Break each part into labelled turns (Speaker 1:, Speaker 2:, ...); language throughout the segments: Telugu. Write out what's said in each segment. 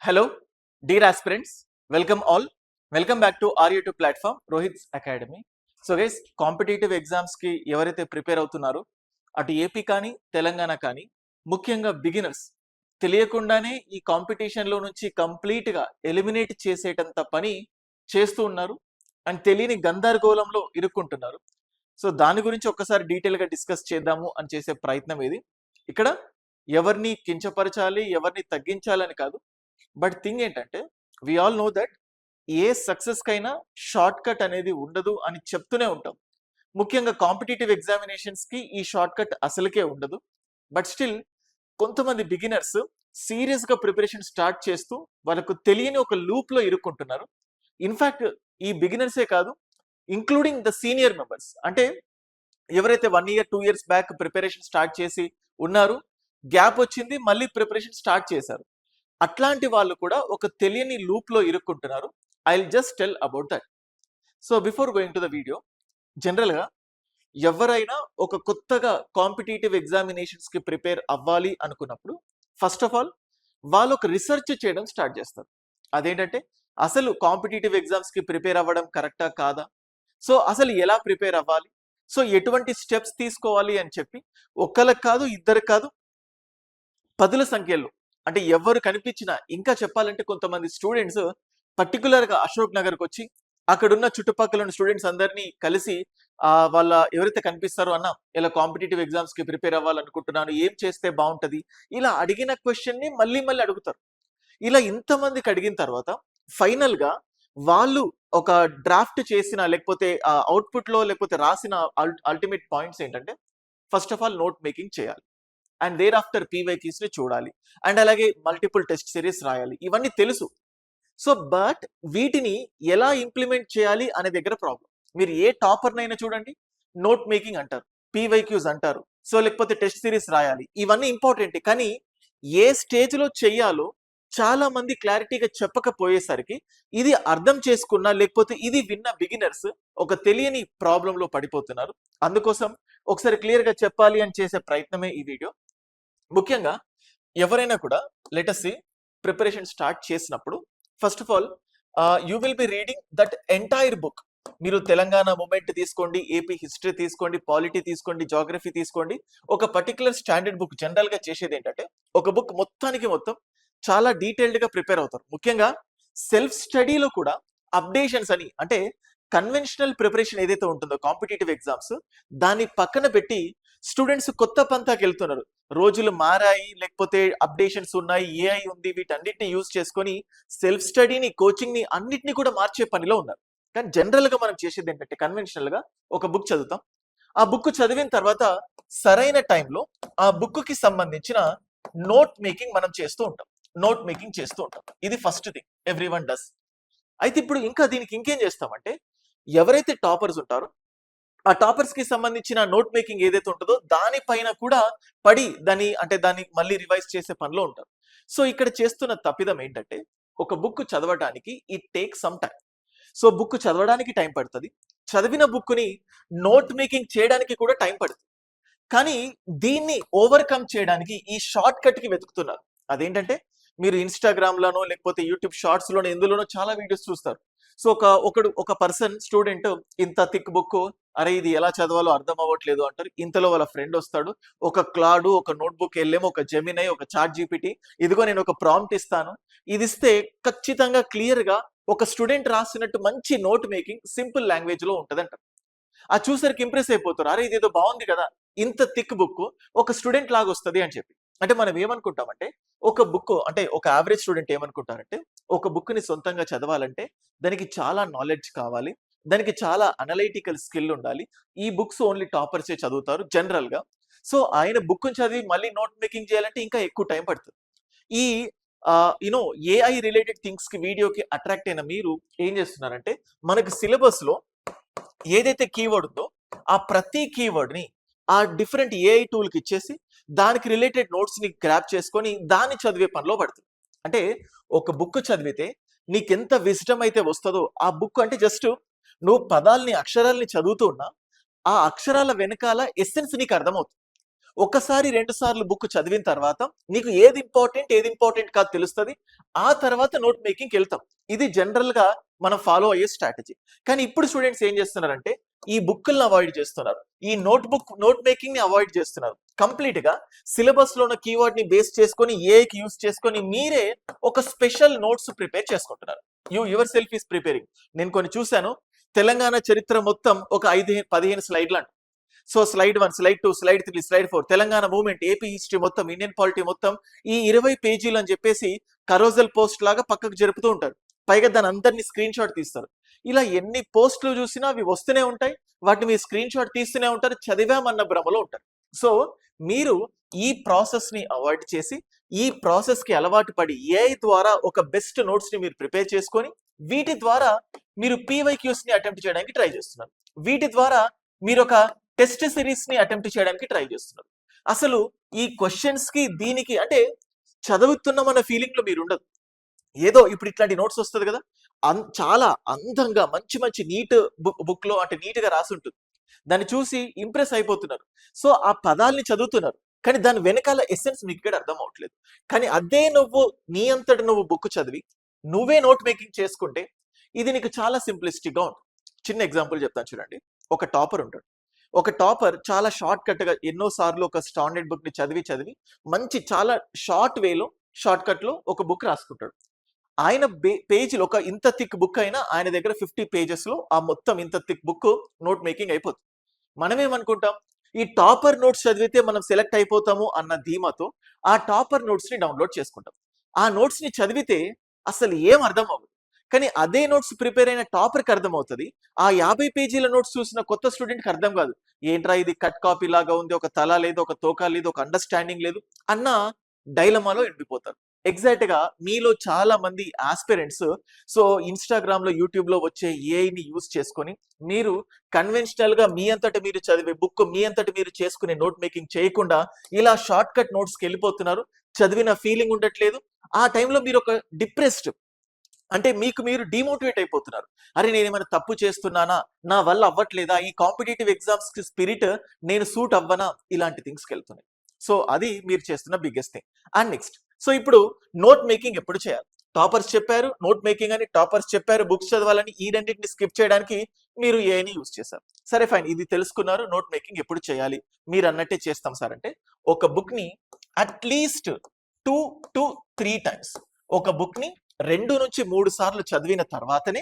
Speaker 1: Hello, dear aspirants. Welcome all. Welcome back to our YouTube platform, Rohit's Academy. So guys competitive ఎగ్జామ్స్కి ఎవరైతే ప్రిపేర్ అవుతున్నారో అటు ఏపీ కానీ తెలంగాణ కానీ ముఖ్యంగా బిగినర్స్ తెలియకుండానే ఈ కాంపిటీషన్లో నుంచి కంప్లీట్గా ఎలిమినేట్ చేసేటంత పని చేస్తూ ఉన్నారు అండ్ తెలియని గందరగోళంలో ఇరుక్కుంటున్నారు. సో దాని గురించి ఒక్కసారి డీటెయిల్గా డిస్కస్ చేద్దాము అని చేసే ప్రయత్నం ఇది. ఇక్కడ ఎవరిని కించపరచాలి, ఎవరిని తగ్గించాలని కాదు. బట్ థింగ్ ఏంటంటే we all know that a success కైనా షార్ట్ కట్ అనేది ఉండదు అని చెప్తూనే ఉంటాం. ముఖ్యంగా కాంపిటేటివ్ ఎగ్జామినేషన్స్ కి ఈ షార్ట్ కట్ అసలుకే ఉండదు. బట్ స్టిల్ కొంతమంది బిగినర్స్ సీరియస్ గా ప్రిపరేషన్ స్టార్ట్ చేస్తూ వాళ్ళకు తెలియని ఒక లూప్ లో ఇరుక్కుంటున్నారు. ఇన్ఫాక్ట్ ఈ బిగినర్సే కాదు, ఇంక్లూడింగ్ ద సీనియర్ మెంబర్స్, అంటే ఎవరైతే 1 year 2 years back preparation start చేసి ఉన్నారు, గ్యాప్ వచ్చింది, మళ్ళీ ప్రిపరేషన్ స్టార్ట్ చేశారు, అట్లాంటి వాళ్ళు కూడా ఒక తెలియని లూప్ లో ఇరుక్కుంటున్నారు. I will just tell about that. So before going to the video, general గా ఎవరైనా ఒక కొత్తగా కాంపిటేటివ్ ఎగ్జామినేషన్స్ కి ప్రిపేర్ అవ్వాలి అనుకున్నప్పుడు ఫస్ట్ ఆఫ్ ఆల్ వాళ్ళు ఒక రీసెర్చ్ చేయడం స్టార్ట్ చేస్తారు. అదేంటంటే అసలు కాంపిటేటివ్ ఎగ్జామ్స్ కి ప్రిపేర్ అవ్వడం కరెక్టా కాదా, సో అసలు ఎలా ప్రిపేర్ అవ్వాలి, సో ఎటువంటి స్టెప్స్ తీసుకోవాలి అని చెప్పి ఒకళ్ళకి కాదు, ఇద్దరికి కాదు, పదుల సంఖ్యలో, అంటే ఎవరు కనిపించినా, ఇంకా చెప్పాలంటే కొంతమంది స్టూడెంట్స్ పర్టికులర్గా అశోక్ నగర్కి వచ్చి అక్కడున్న చుట్టుపక్కల ఉన్న స్టూడెంట్స్ అందరినీ కలిసి వాళ్ళ ఎవరైతే కనిపిస్తారో అన్న ఇలా కాంపిటేటివ్ ఎగ్జామ్స్ కి ప్రిపేర్ అవ్వాలనుకుంటున్నాను, ఏం చేస్తే బాగుంటది, ఇలా అడిగిన క్వశ్చన్ ని మళ్ళీ మళ్ళీ అడుగుతారు. ఇలా ఇంతమందికి అడిగిన తర్వాత ఫైనల్ గా వాళ్ళు ఒక డ్రాఫ్ట్ చేసిన లేకపోతే అవుట్పుట్ లో లేకపోతే రాసిన అల్టిమేట్ పాయింట్స్ ఏంటంటే first of all note making చేయాలి, అండ్ దేర్ ఆఫ్టర్ పీవైక్యూస్ ని చూడాలి, అండ్ అలాగే మల్టిపుల్ టెస్ట్ సిరీస్ రాయాలి, ఇవన్నీ తెలుసు. సో బట్ వీటిని ఎలా ఇంప్లిమెంట్ చేయాలి అనే దగ్గర ప్రాబ్లం. మీరు ఏ టాపర్నైనా చూడండి, నోట్ మేకింగ్ అంటారు, పీవైక్యూస్ అంటారు, సో లేకపోతే టెస్ట్ సిరీస్ రాయాలి, ఇవన్నీ ఇంపార్టెంట్. కానీ ఏ స్టేజ్ లో చెయ్యాలో చాలా మంది క్లారిటీగా చెప్పకపోయేసరికి ఇది అర్థం చేసుకున్న లేకపోతే ఇది విన్న బిగినర్స్ ఒక తెలియని ప్రాబ్లంలో పడిపోతున్నారు. అందుకోసం ఒకసారి క్లియర్ గా చెప్పాలి అని చేసే ప్రయత్నమే ఈ వీడియో. ముఖ్యంగా ఎవరైనా కూడా let us see preparation start చేసినప్పుడు first of all you will be reading that entire book. మీరు తెలంగాణ మూమెంట్ తీసుకోండి, ఏపీ హిస్టరీ తీసుకోండి, పాలిటీ తీసుకోండి, జాగ్రఫీ తీసుకోండి, ఒక పర్టికులర్ స్టాండర్డ్ బుక్. జనరల్ గా చేసేది ఏంటంటే ఒక బుక్ మొత్తానికి మొత్తం చాలా డీటెయిల్డ్ గా ప్రిపేర్ అవుతారు. ముఖ్యంగా సెల్ఫ్ స్టడీలో కూడా అప్డేషన్స్ అని, అంటే కన్వెన్షనల్ ప్రిపరేషన్ ఏదైతే ఉంటుందో కాంపిటేటివ్ ఎగ్జామ్స్, దాన్ని పక్కన పెట్టి స్టూడెంట్స్ కొత్త పంతాకి వెళ్తున్నారు. రోజులు మారాయి, లేకపోతే అప్డేషన్స్ ఉన్నాయి, ఏఐ ఉంది, వీటన్నిటిని యూజ్ చేసుకొని సెల్ఫ్ స్టడీని, కోచింగ్ ని అన్నిటిని కూడా మార్చే పనిలో ఉన్నారు. కానీ జనరల్ గా మనం చేసేది ఏంటంటే కన్వెన్షనల్ గా ఒక బుక్ చదువుతాం, ఆ బుక్ చదివిన తర్వాత సరైన టైంలో ఆ బుక్ కి సంబంధించిన నోట్ మేకింగ్ మనం చేస్తూ ఉంటాం, నోట్ మేకింగ్ చేస్తూ ఉంటాం. ఇది first thing every one does. అయితే ఇప్పుడు ఇంకా దీనికి ఇంకేం చేస్తామంటే ఎవరైతే టాపర్స్ ఉంటారో ఆ టాపర్స్ కి సంబంధించిన నోట్ మేకింగ్ ఏదైతే ఉంటుందో దానిపైన కూడా పడి దాన్ని మళ్ళీ రివైజ్ చేసే పనిలో ఉంటారు. సో ఇక్కడ చేస్తున్న తప్పిదం ఏంటంటే ఒక బుక్ చదవడానికి it take some time. So book చదవడానికి టైం పడుతుంది, చదివిన బుక్ ని నోట్ మేకింగ్ చేయడానికి కూడా టైం పడుతుంది. కానీ దీన్ని ఓవర్కమ్ చేయడానికి ఈ షార్ట్ కట్ కి వెతుకుతున్నారు. అదేంటంటే మీరు ఇన్స్టాగ్రామ్ లోనో లేకపోతే యూట్యూబ్ షార్ట్స్ లోనో ఎందులోనో చాలా వీడియోస్ చూస్తారు. సో ఒక పర్సన్ స్టూడెంట్ ఇంత థిక్ బుక్, అరే ఇది ఎలా చదవాలో అర్థం అవ్వట్లేదు అంటారు. ఇంతలో వాళ్ళ ఫ్రెండ్ వస్తాడు, ఒక క్లాడు, ఒక నోట్బుక్ వెళ్ళేమో, ఒక జెమినై, ఒక చాట్ జీపీటీ, ఇదిగో నేను ఒక ప్రాంప్ట్ ఇస్తాను, ఇది ఇస్తే ఖచ్చితంగా క్లియర్ గా ఒక స్టూడెంట్ రాసినట్టు మంచి నోట్ మేకింగ్ సింపుల్ లాంగ్వేజ్ లో ఉంటదంట. ఆ చూసరికి ఇంప్రెస్ అయిపోతారు, అరే ఇదేదో బాగుంది కదా, ఇంత థిక్ బుక్ ఒక స్టూడెంట్ లాగా వస్తుంది అని చెప్పి. అంటే మనం ఏమనుకుంటామంటే ఒక బుక్, అంటే ఒక యావరేజ్ స్టూడెంట్ ఏమనుకుంటారంటే ఒక బుక్ ని సొంతంగా చదవాలంటే దానికి చాలా నాలెడ్జ్ కావాలి, దానికి చాలా అనలైటికల్ స్కిల్ ఉండాలి, ఈ బుక్స్ ఓన్లీ టాపర్సే చదువుతారు జనరల్ గా. సో ఆయన బుక్ చదివి మళ్ళీ నోట్ మేకింగ్ చేయాలంటే ఇంకా ఎక్కువ టైం పడుతుంది. ఈ యునో ఏఐ రిలేటెడ్ థింగ్స్ కి వీడియోకి అట్రాక్ట్ అయిన మీరు ఏం చేస్తున్నారంటే మనకి సిలబస్ లో ఏదైతే కీవర్డ్ ఉందో ఆ ప్రతి కీవర్డ్ ని ఆ డిఫరెంట్ ఏఐ టూల్ కి ఇచ్చేసి దానికి రిలేటెడ్ నోట్స్ ని గ్రాప్ చేసుకొని దాన్ని చదివే పనిలో పడుతుంది. అంటే ఒక బుక్ చదివితే నీకెంత విజ్డమ్ అయితే వస్తుందో ఆ బుక్, అంటే జస్ట్ నువ్వు పదాల్ని అక్షరాల్ని చదువుతూ ఉన్నా ఆ అక్షరాల వెనకాల ఎస్సెన్స్ నీకు అర్థమవుతుంది. ఒకసారి 2 సార్లు బుక్ చదివిన తర్వాత నీకు ఏది ఇంపార్టెంట్ కాదు తెలుస్తది. ఆ తర్వాత నోట్ మేకింగ్‌కి ఎళ్తాం. ఇది జనరల్‌గా మనం ఫాలో అయ్యే స్ట్రాటజీ. కానీ ఇప్పుడు స్టూడెంట్స్ ఏం చేస్తున్నారంటే ఈ బుక్కుల్ని అవాయిడ్ చేస్తున్నారు. ఈ నోట్ మేకింగ్‌ని అవాయిడ్ చేస్తున్నారు. కంప్లీట్‌గా సిలబస్‌లో ఉన్న కీవర్డ్‌ని బేస్ చేసుకొని ఏఐకి యూజ్ చేసుకొని మీరే ఒక స్పెషల్ నోట్స్ ప్రిపేర్ చేసుకుంటున్నారు. Yourself is preparing. నేను కొన్ని చూసాను. తెలంగాణ చరిత్ర మొత్తం ఒక 15 స్లైడ్‌లంట. So slide 1, slide 2, slide 3, slide 4 Telangana movement, AP history మొత్తం, ఇండియన్ పాలిటీ మొత్తం ఈ 20 పేజీలు అని చెప్పేసి కరోజల్ పోస్ట్ లాగా పక్కకు జరుపుతూ ఉంటారు. పైగా దాని అందరిని స్క్రీన్ షాట్ తీస్తారు. ఇలా ఎన్ని పోస్టులు చూసినా అవి వస్తూనే ఉంటాయి. వాటిని మీరు స్క్రీన్ షాట్ తీస్తూనే ఉంటారు. చదివామన్న భ్రమలో ఉంటారు. సో మీరు ఈ ప్రాసెస్ ని అవాయిడ్ చేసి ఈ ప్రాసెస్ కి అలవాటు పడి ఏఐ ద్వారా ఒక బెస్ట్ నోట్స్ ని మీరు ప్రిపేర్ చేసుకొని వీటి ద్వారా మీరు పీవైక్యూస్ ని అటెంప్ట్ చేయడానికి ట్రై చేస్తున్నారు. వీటి ద్వారా మీరు ఒక టెస్ట్ సిరీస్ ని అటెంప్ట్ చేయడానికి ట్రై చేస్తున్నారు. అసలు ఈ క్వశ్చన్స్ కి దీనికి అంటే చదువుతున్నామన్న ఫీలింగ్ లో మీరు ఉండదు. ఏదో ఇప్పుడు ఇట్లాంటి నోట్స్ వస్తుంది కదా, చాలా అందంగా మంచి మంచి నీట్ బుక్ లో అంటే నీట్ గా రాసి ఉంటుంది. దాన్ని చూసి ఇంప్రెస్ అయిపోతున్నారు. సో ఆ పదాల్ని చదువుతున్నారు. కానీ దాని వెనకాల ఎసెన్స్ మీకు ఇక్కడ అర్థం అవట్లేదు. కానీ అదే నువ్వు నీ అంతట నువ్వు బుక్ చదివి నువ్వే నోట్ మేకింగ్ చేసుకుంటే ఇది నీకు చాలా సింప్లిస్టిక్ గా ఉంటుంది. చిన్న ఎగ్జాంపుల్ చెప్తాను చూడండి. ఒక టాపర్ ఉంటాడు. ఒక టాపర్ చాలా షార్ట్ కట్ గా ఎన్నో సార్లు ఒక స్టాండర్డ్ బుక్ ని చదివి మంచి చాలా షార్ట్ వేలో షార్ట్ కట్ లో ఒక బుక్ రాసుకుంటాడు. ఆయన పేజీలో ఒక ఇంత థిక్ బుక్ అయినా ఆయన దగ్గర 50 పేజెస్ లో ఆ మొత్తం ఇంత థిక్ బుక్ నోట్ మేకింగ్ అయిపోతుంది. మనం ఏమనుకుంటాం, ఈ టాపర్ నోట్స్ చదివితే మనం సెలెక్ట్ అయిపోతాము అన్న ధీమాతో ఆ టాపర్ నోట్స్ ని డౌన్లోడ్ చేసుకుంటాం. ఆ నోట్స్ ని చదివితే అసలు ఏం అర్థం అవ్వదు. కానీ అదే నోట్స్ ప్రిపేర్ అయిన టాపర్కి అర్థం అవుతుంది. ఆ 50 పేజీల నోట్స్ చూసిన కొత్త స్టూడెంట్కి అర్థం కాదు. ఏంట్రా ఇది కట్ కాపీ లాగా ఉంది, ఒక తల లేదు, ఒక తోక లేదు, ఒక అండర్స్టాండింగ్ లేదు అన్న డైలమాలో ఎండిపోతారు. ఎగ్జాక్ట్ గా మీలో చాలా మంది ఆస్పిరెంట్స్ సో ఇన్స్టాగ్రామ్ లో యూట్యూబ్ లో వచ్చే ఏఐని యూజ్ చేసుకొని మీరు కన్వెన్షనల్ గా మీ అంతటి మీరు చదివే బుక్ మీ అంతటి మీరు చేసుకునే నోట్ మేకింగ్ చేయకుండా ఇలా షార్ట్ కట్ నోట్స్కి వెళ్ళిపోతున్నారు. చదివిన ఫీలింగ్ ఉండట్లేదు. ఆ టైంలో మీరు ఒక డిప్రెస్డ్ అంటే మీకు మీరు డిమోటివేట్ అయిపోతున్నారు. అరే నేను ఏమైనా తప్పు చేస్తున్నానా, నా వల్ల అవ్వట్లేదా, ఈ కాంపిటేటివ్ ఎగ్జామ్స్ కి స్పిరిట్ నేను సూట్ అవ్వనా, ఇలాంటి థింగ్స్కి వెళ్తున్నాయి. సో అది మీరు చేస్తున్న biggest thing. And next so ఇప్పుడు నోట్ మేకింగ్ ఎప్పుడు చేయాలి? టాపర్స్ చెప్పారు నోట్ మేకింగ్ అని, టాపర్స్ చెప్పారు బుక్స్ చదవాలని, ఈ రెండింటిని స్కిప్ చేయడానికి మీరు ఏఐని యూజ్ చేశారు. సరే ఫైన్, ఇది తెలుసుకున్నారు. నోట్ మేకింగ్ ఎప్పుడు చేయాలి? మీరు అన్నట్టే చేస్తాం సార్ అంటే ఒక బుక్ ని అట్లీస్ట్ 2 to 3 టైమ్స్ ఒక బుక్ ని 2 నుంచి 3 సార్లు చదివిన తర్వాతనే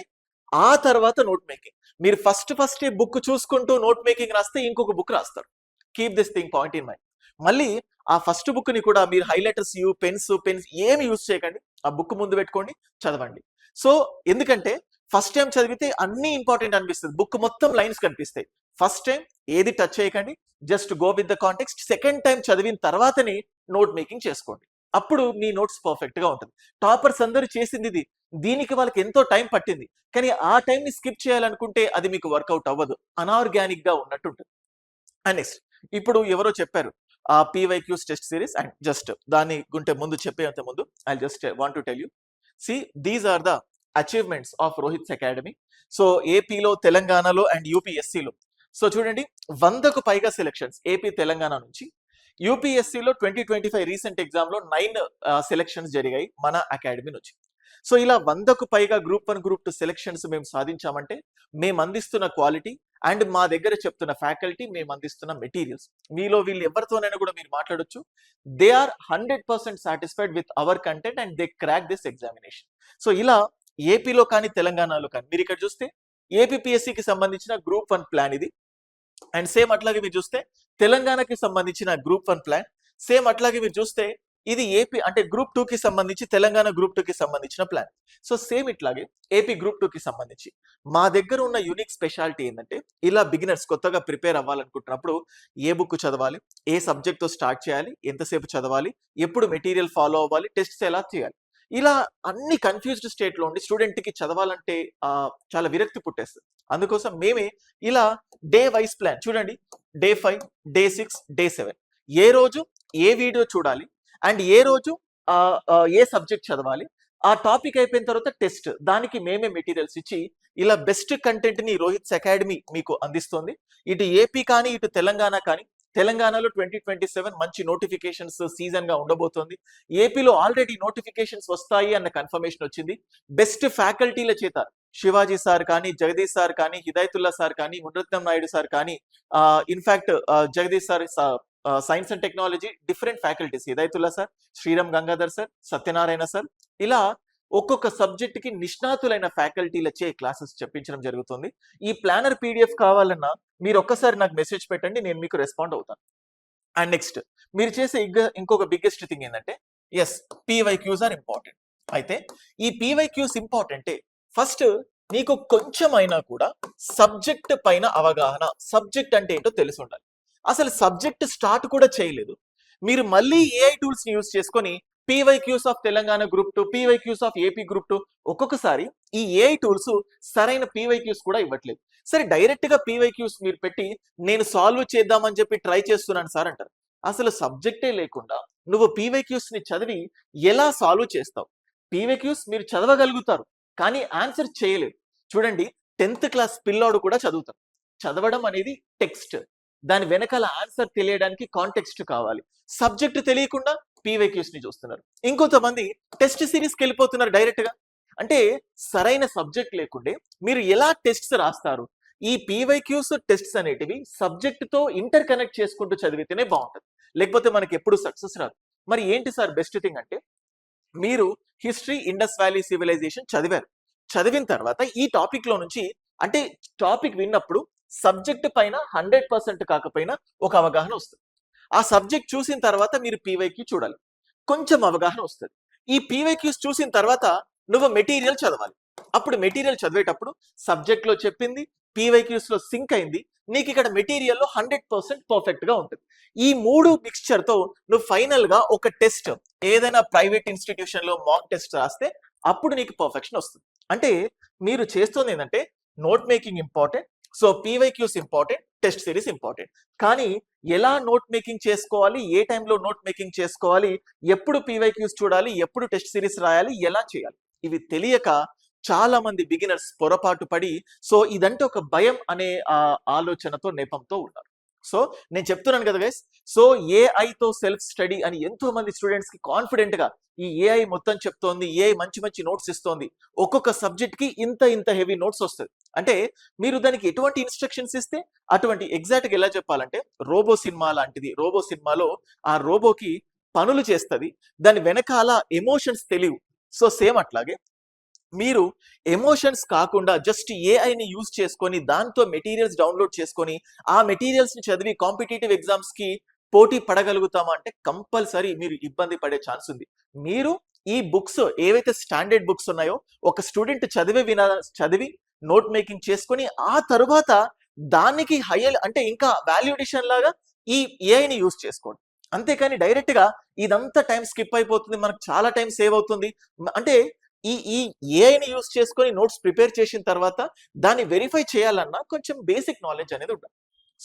Speaker 1: ఆ తర్వాత నోట్ మేకింగ్. మీరు ఫస్ట్ బుక్ చూసుకుంటూ నోట్ మేకింగ్ రాస్తే ఇంకొక బుక్ రాస్తారు. Keep this thing point in mind. మళ్ళీ ఆ ఫస్ట్ బుక్ ని కూడా మీరు హైలైటర్స్ పెన్స్ ఏమి యూజ్ చేయకండి. ఆ బుక్ ముందు పెట్టుకోండి, చదవండి. సో ఎందుకంటే ఫస్ట్ టైం చదివితే అన్ని ఇంపార్టెంట్ అనిపిస్తుంది, బుక్ మొత్తం లైన్స్ కనిపిస్తాయి. ఫస్ట్ టైం ఏది టచ్ చేయకండి, just go with the context. Second time చదివిన తర్వాతనే నోట్ మేకింగ్ చేసుకోండి. అప్పుడు మీ నోట్స్ పర్ఫెక్ట్ గా ఉంటుంది. టాపర్స్ అందరూ చేసింది ఇది. దీనికి వాళ్ళకి ఎంతో టైం పట్టింది. కానీ ఆ టైం ని స్కిప్ చేయాలనుకుంటే అది మీకు వర్కౌట్ అవ్వదు, అనార్గానిక్ గా ఉన్నట్టు ఉంటుంది. అండ్ నెక్స్ట్ ఇప్పుడు ఎవరో చెప్పారు ఆ PYQs test series, and just దాని గుంటే ముందు చెప్పేంత ముందు I just want to tell you, see these are the achievements of Rohit's Academy. So ఏపీలో, తెలంగాణలో అండ్ యూపీఎస్సీలో. సో చూడండి 100కు పైగా సెలెక్షన్స్ ఏపీ తెలంగాణ నుంచి. యూపీఎస్సీలో 2025 రీసెంట్ ఎగ్జామ్ లో 9 సెలెక్షన్స్ జరిగాయి మన అకాడమీ నుంచి. సో ఇలా 100కు పైగా గ్రూప్ 1 గ్రూప్ 2 సెలెక్షన్స్ మేము సాధించామంటే మేము అందిస్తున్న క్వాలిటీ అండ్ మా దగ్గర చెప్తున్న ఫ్యాకల్టీ, మేము అందిస్తున్న మెటీరియల్స్. మీలో వీళ్ళు ఎవరితోనైనా కూడా మీరు మాట్లాడొచ్చు. They are 100% satisfied with our content and they crack this examination. So ఇలా ఏపీలో కానీ తెలంగాణలో కానీ మీరు ఇక్కడ చూస్తే ఏపీపీఎస్సీకి సంబంధించిన గ్రూప్ 1 ప్లాన్ ఇది. అండ్ సేమ్ అట్లాగే మీరు చూస్తే తెలంగాణకి సంబంధించిన గ్రూప్ 1 ప్లాన్. సేమ్ అట్లాగే మీరు చూస్తే ఇది ఏపీ అంటే గ్రూప్ 2 కి సంబంధించి తెలంగాణ గ్రూప్ 2 కి సంబంధించిన ప్లాన్. సో సేమ్ ఇట్లాగే ఏపీ గ్రూప్ 2 కి సంబంధించి మా దగ్గర ఉన్న యూనిక్ స్పెషాలిటీ ఏంటంటే ఇలా బిగినర్స్ కొత్తగా ప్రిపేర్ అవ్వాలనుకుంటున్నప్పుడు ఏ బుక్ చదవాలి, ఏ సబ్జెక్ట్ తో స్టార్ట్ చేయాలి, ఎంతసేపు చదవాలి, ఎప్పుడు మెటీరియల్ ఫాలో అవ్వాలి, టెస్ట్స్ ఎలా చేయాలి, ఇలా అన్ని కన్ఫ్యూజ్డ్ స్టేట్ లో ఉండి స్టూడెంట్ కి చదవాలంటే చాలా విరక్తి పుట్టేస్తుంది. అందుకోసం మేమే ఇలా డే వైజ్ ప్లాన్ చూడండి. డే 5, డే 6, డే 7 ఏ రోజు ఏ వీడియో చూడాలి అండ్ ఏ రోజు ఏ సబ్జెక్ట్ చదవాలి, ఆ టాపిక్ అయిపోయిన తర్వాత టెస్ట్, దానికి మేమే మెటీరియల్స్ ఇచ్చి ఇలా బెస్ట్ కంటెంట్ ని రోహిత్స్ అకాడమీ మీకు అందిస్తుంది. ఇటు ఏపీ కానీ ఇటు తెలంగాణ కానీ తెలంగాణలో 2027 మంచి నోటిఫికేషన్స్ సీజన్ గా ఉండబోతోంది. ఏపీలో ఆల్రెడీ నోటిఫికేషన్స్ వస్తాయి అన్న కన్ఫర్మేషన్ వచ్చింది. బెస్ట్ ఫ్యాకల్టీల చేత శివాజీ సార్ కానీ, జగదీష్ సార్ కానీ, హిదాయతుల్లా సార్ కానీ, మునరత్నం నాయుడు సార్ కానీ, in fact Jagdish sir science and technology different faculties, Hidayatullah sir, Sriram Gangadhar sir, Satyanarayana sir, ఇలా ఒక్కొక్క సబ్జెక్ట్ కి నిష్ణాతులైన ఫ్యాకల్టీలచే క్లాసెస్ చెప్పించడం జరుగుతుంది. ఈ ప్లానర్ పీడిఎఫ్ కావాలన్నా మీరు ఒక్కసారి నాకు మెసేజ్ పెట్టండి, నేను మీకు రెస్పాండ్ అవుతాను. అండ్ నెక్స్ట్ మీరు చేసే ఇంకొక బిగ్గెస్ట్ థింగ్ ఏంటంటే, ఎస్, పీవైక్యూస్ ఆర్ ఇంపార్టెంట్. అయితే ఈ పీవైక్యూస్ ఇంపార్టెంటే ఫస్ట్ నీకు కొంచెమైనా కూడా సబ్జెక్ట్ పైన అవగాహన, సబ్జెక్ట్ అంటే ఏంటో తెలిసి ఉండాలి. అసలు సబ్జెక్ట్ స్టార్ట్ కూడా చేయలేదు, మీరు మళ్ళీ ఏఐ టూల్స్ ని యూజ్ చేసుకొని PYQs of Telangana group 2, PYQs of AP group 2, ఒక్కొక్కసారి ఈ ఏఐ టూల్స్ సరైన పీవైక్యూస్ కూడా ఇవ్వట్లేదు. సరే, డైరెక్ట్ గా పీవైక్యూస్ మీరు పెట్టి నేను సాల్వ్ చేద్దామని చెప్పి ట్రై చేస్తున్నాను సార్ అంటారు. అసలు సబ్జెక్టే లేకుండా నువ్వు పీవైక్యూస్ ని చదివి ఎలా సాల్వ్ చేస్తావు? పీవైక్యూస్ మీరు చదవగలుగుతారు కానీ ఆన్సర్ చేయలేరు. చూడండి, 10th క్లాస్ పిల్లోడు కూడా చదువుతారు. చదవడం అనేది టెక్స్ట్, దాని వెనకాల ఆన్సర్ తెలియడానికి కాంటెక్స్ట్ కావాలి. సబ్జెక్ట్ తెలియకుండా పీవైక్యూస్ ని చూస్తున్నారు. ఇంకొంతమంది టెస్ట్ సిరీస్కి వెళ్ళిపోతున్నారు డైరెక్ట్ గా. అంటే సరైన సబ్జెక్ట్ లేకుండే మీరు ఎలా టెస్ట్స్ రాస్తారు? ఈ పీవైక్యూస్ టెస్ట్స్ అనేటివి సబ్జెక్ట్ తో ఇంటర్ కనెక్ట్ చేసుకుంటూ చదివితేనే బాగుంటుంది, లేకపోతే మనకి ఎప్పుడు సక్సెస్ రాదు. మరి ఏంటి సార్ బెస్ట్ థింగ్ అంటే, మీరు హిస్టరీ, ఇండస్ వ్యాలీ సివిలైజేషన్ చదివారు. చదివిన తర్వాత ఈ టాపిక్ లో నుంచి, అంటే టాపిక్ విన్నప్పుడు సబ్జెక్ట్ పైన 100% కాకపోయినా ఒక అవగాహన వస్తుంది. ఆ సబ్జెక్ట్ చూసిన తర్వాత మీరు పీవైక్యూ చూడాలి, కొంచెం అవగాహన వస్తుంది. ఈ పీవైక్యూస్ చూసిన తర్వాత నువ్వు మెటీరియల్ చదవాలి. అప్పుడు మెటీరియల్ చదివేటప్పుడు సబ్జెక్ట్ లో చెప్పింది పీవైక్యూస్ లో సింక్ అయింది, నీకు ఇక్కడ మెటీరియల్లో 100% పర్ఫెక్ట్ గా ఉంటుంది. ఈ మూడు మిక్స్చర్ తో నువ్వు ఫైనల్ గా ఒక టెస్ట్, ఏదైనా ప్రైవేట్ ఇన్స్టిట్యూషన్ లో మాక్ టెస్ట్ రాస్తే అప్పుడు నీకు పర్ఫెక్షన్ వస్తుంది. అంటే మీరు చేస్తుంది ఏంటంటే, note making important, so PYQs important, test series important. కానీ ఎలా నోట్ మేకింగ్ చేసుకోవాలి, ఏ టైంలో నోట్ మేకింగ్ చేసుకోవాలి, ఎప్పుడు పీవైక్యూస్ చూడాలి, ఎప్పుడు టెస్ట్ సిరీస్ రాయాలి, ఎలా చేయాలి, ఇవి తెలియక చాలా మంది బిగినర్స్ పొరపాటు పడి, సో ఇదంటే ఒక భయం అనే ఆలోచనతో, నెపంతో ఉన్నారు. సో నేను చెప్తున్నాను కదా గైస్, సో ఏఐతో సెల్ఫ్ స్టడీ అని ఎంతో మంది స్టూడెంట్స్ కి కాన్ఫిడెంట్ గా ఈ ఏఐ మొత్తం చెప్తోంది, ఏఐ మంచి మంచి నోట్స్ ఇస్తోంది, ఒక్కొక్క సబ్జెక్ట్ కి ఇంత హెవీ నోట్స్ వస్తుంది. అంటే మీరు దానికి ఎటువంటి ఇన్స్ట్రక్షన్స్ ఇస్తే అటువంటి ఎగ్జాక్ట్ గా ఎలా చెప్పాలంటే, రోబో సినిమా లాంటిది. రోబో సినిమాలో ఆ రోబోకి పనులు చేస్తుంది, దాని వెనకాల ఎమోషన్స్ తెలియవు. సో సేమ్ అట్లాగే మీరు ఎమోషన్స్ కాకుండా జస్ట్ ఏఐని యూజ్ చేసుకొని దాంతో మెటీరియల్స్ డౌన్లోడ్ చేసుకొని ఆ మెటీరియల్స్ ని చదివి కాంపిటేటివ్ ఎగ్జామ్స్ కి పోటీ పడగలుగుతామా అంటే కంపల్సరీ మీరు ఇబ్బంది పడే ఛాన్స్ ఉంది. మీరు ఈ బుక్స్ ఏవైతే స్టాండర్డ్ బుక్స్ ఉన్నాయో ఒక స్టూడెంట్ చదివి నోట్ మేకింగ్ చేసుకొని ఆ తరువాత దానికి హైయర్, అంటే ఇంకా వాల్యుడేషన్ లాగా ఈ ఏఐని యూజ్ చేసుకోండి. అంతేకాని డైరెక్ట్ గా ఇదంతా టైం స్కిప్ అయిపోతుంది, మనకు చాలా టైం సేవ్ అవుతుంది. అంటే ఈ ఏఐని యూజ్ చేసుకొని నోట్స్ ప్రిపేర్ చేసిన తర్వాత దాన్ని వెరిఫై చేయాలన్నా కొంచెం బేసిక్ నాలెడ్జ్ అనేది ఉండాలి.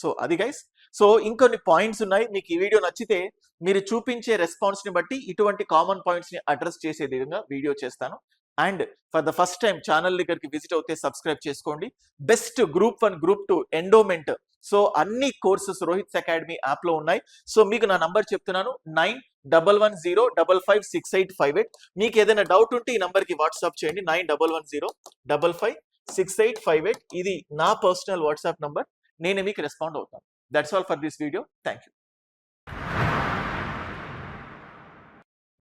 Speaker 1: సో అది గైస్. సో ఇంకొన్ని పాయింట్స్ ఉన్నాయి, మీకు ఈ వీడియో నచ్చితే మీరు చూపించే రెస్పాన్స్ ని బట్టి ఇటువంటి కామన్ పాయింట్స్ ని అడ్రస్ చేసే విధంగా వీడియో చేస్తాను. And for the first time channel దగ్గరికి విజిట్ అవుతే సబ్స్క్రైబ్ చేసుకోండి. Best group 1, group 2 endowment, so అన్ని కోర్సెస్ రోహిత్స్ అకాడమీ యాప్ లో ఉన్నాయి. సో మీకు నా నంబర్ చెప్తున్నాను, 9110556858. మీకు ఏదైనా డౌట్ ఉంటే ఈ నంబర్ కి వాట్సాప్ చేయండి, 9110556858. ఇది నా పర్సనల్ వాట్సాప్ నంబర్, నేను మీకు రెస్పాండ్ అవుతాను. That's all for this video. Thank you.